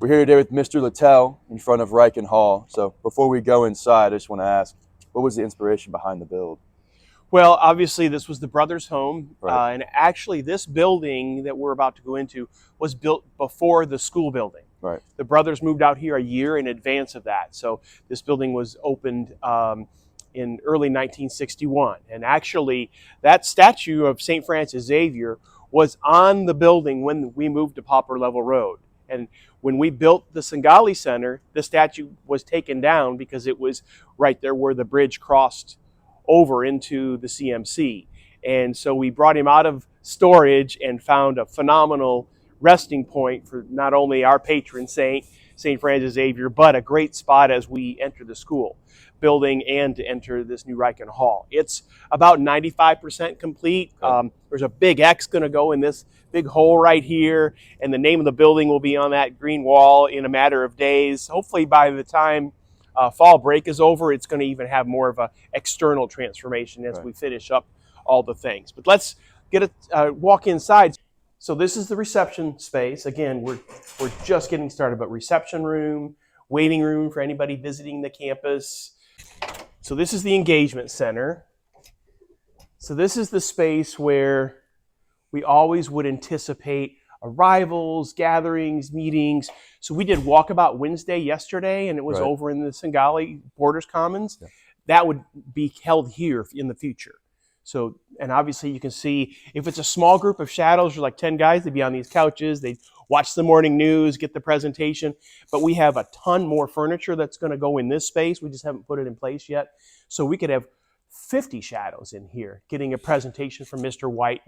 We're here today with Mr. Littell in front of Ryken Hall. So before we go inside, I just want to ask, what was the inspiration behind the build? Well, obviously this was the brothers' home, Right. and actually this building that we're about to go into was built before the school building. Right. The brothers moved out here a year in advance of that, so this building was opened in early 1961. And actually, that statue of St. Francis Xavier was on the building when we moved to Poplar Level Road. And when we built the Singali Center, the statue was taken down because it was right there where the bridge crossed over into the CMC. And so we brought him out of storage and found a phenomenal resting point for not only our patron saint, St. Francis Xavier, but a great spot as we enter the school building and to enter this new Ryken Hall. It's about 95% complete. There's a big X going to go in this big hole right here, and the name of the building will be on that green wall in a matter of days. Hopefully by the time fall break is over, it's going to even have more of an external transformation as we finish up all the things. But let's get a walk inside. So this is the reception space. Again, we're just getting started, but reception room, waiting room for anybody visiting the campus. So this is the engagement center. So this is the space where we always would anticipate arrivals, gatherings, meetings. So we did Walkabout Wednesday yesterday, and it was over in the Singali Borders Commons. Yeah. That would be held here in the future. So, and obviously you can see if it's a small group of shadows, or like 10 guys, they'd be on these couches, they'd watch the morning news, get the presentation. But we have a ton more furniture that's going to go in this space. We just haven't put it in place yet. So we could have 50 shadows in here getting a presentation from Mr. White,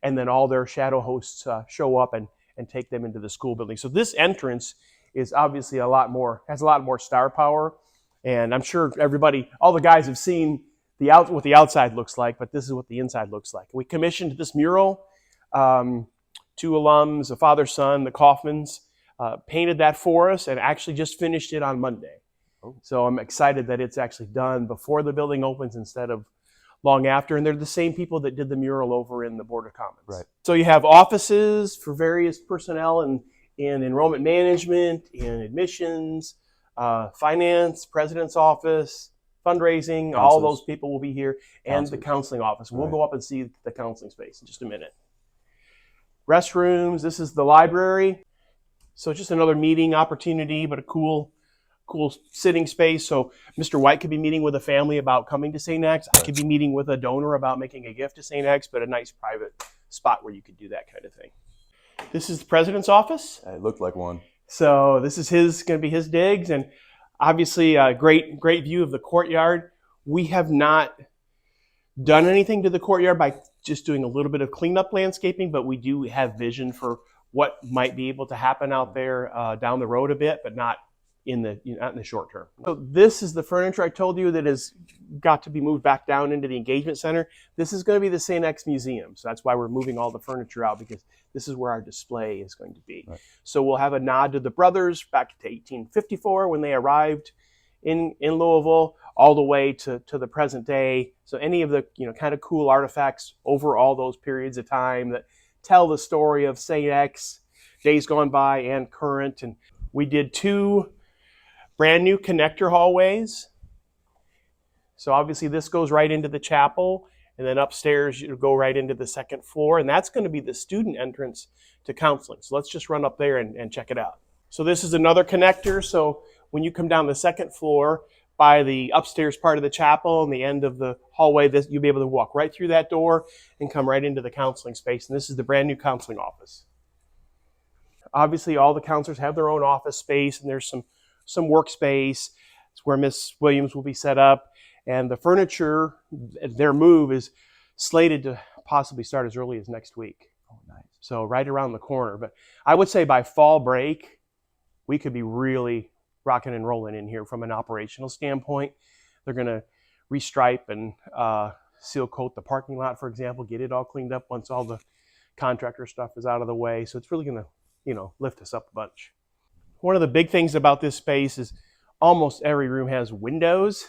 and then all their shadow hosts show up and take them into the school building. So this entrance is obviously has a lot more star power. And I'm sure everybody, all the guys have seen what the outside looks like, but this is what the inside looks like. We commissioned this mural. Two alums, a father-son, the Kaufmans, painted that for us and actually just finished it on Monday. So I'm excited that it's actually done before the building opens instead of long after. And they're the same people that did the mural over in the Border Commons. Right. So you have offices for various personnel in enrollment management, in admissions, finance, president's office, fundraising. All those people will be here, and the counseling office. We'll go up and see the counseling space in just a minute. Restrooms. This is the library. So just another meeting opportunity, but a cool sitting space. So Mr. White could be meeting with a family about coming to St. X. I could be meeting with a donor about making a gift to St. X, but a nice private spot where you could do that kind of thing. This is the president's office. It looked like one. So this is going to be his digs, and obviously a great view of the courtyard. We have not done anything to the courtyard by just doing a little bit of cleanup landscaping, but we do have vision for what might be able to happen out there down the road a bit, but not in the short term. So this is the furniture I told you that has got to be moved back down into the engagement center. This is going to be the St. X Museum. So that's why we're moving all the furniture out, because this is where our display is going to be. Right. So we'll have a nod to the brothers back to 1854 when they arrived in Louisville, all the way to the present day. So any of the kind of cool artifacts over all those periods of time that tell the story of St. X, days gone by and current. And we did 2 brand new connector hallways. So obviously this goes right into the chapel, and then upstairs you go right into the second floor, and that's going to be the student entrance to counseling. So let's just run up there and check it out. So this is another connector. So when you come down the second floor by the upstairs part of the chapel and the end of the hallway, you'll be able to walk right through that door and come right into the counseling space. And this is the brand new counseling office. Obviously all the counselors have their own office space, and there's some workspace. It's where Miss Williams will be set up. And the furniture, their move is slated to possibly start as early as next week. Oh, nice. So right around the corner. But I would say by fall break, we could be really rocking and rolling in here from an operational standpoint. They're going to restripe and seal coat the parking lot, for example, get it all cleaned up once all the contractor stuff is out of the way. So it's really going to, lift us up a bunch. One of the big things about this space is almost every room has windows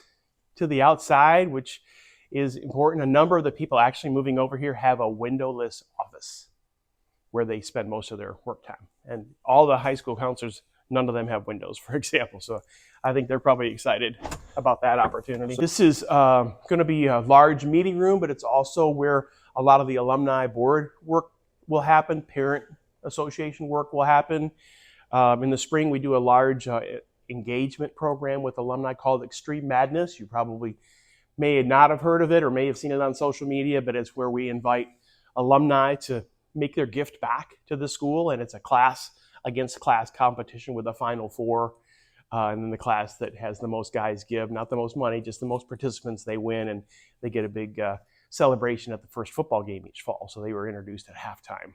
to the outside, which is important. A number of the people actually moving over here have a windowless office where they spend most of their work time. And all the high school counselors None of them have windows, for example. So I think they're probably excited about that opportunity. This is going to be a large meeting room, but it's also where a lot of the alumni board work will happen, parent association work will happen. In the spring, we do a large engagement program with alumni called Extreme Madness. You probably may not have heard of it or may have seen it on social media, but it's where we invite alumni to make their gift back to the school, and it's a class against class competition with a final four. And then the class that has the most guys give, not the most money, just the most participants, they win, and they get a big celebration at the first football game each fall. So they were introduced at halftime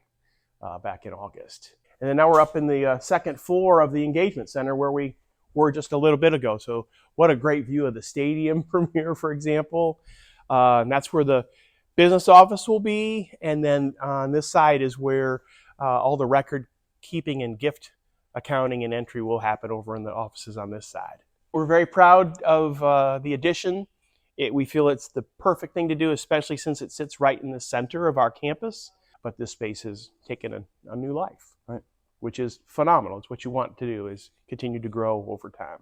back in August. And then now we're up in the second floor of the engagement center where we were just a little bit ago. So what a great view of the stadium from here, for example. And that's where the business office will be. And then on this side is where all the record keeping and gift accounting and entry will happen over in the offices on this side. We're very proud of the addition. We feel it's the perfect thing to do, especially since it sits right in the center of our campus. But this space has taken a new life, right, which is phenomenal. It's what you want to do, is continue to grow over time.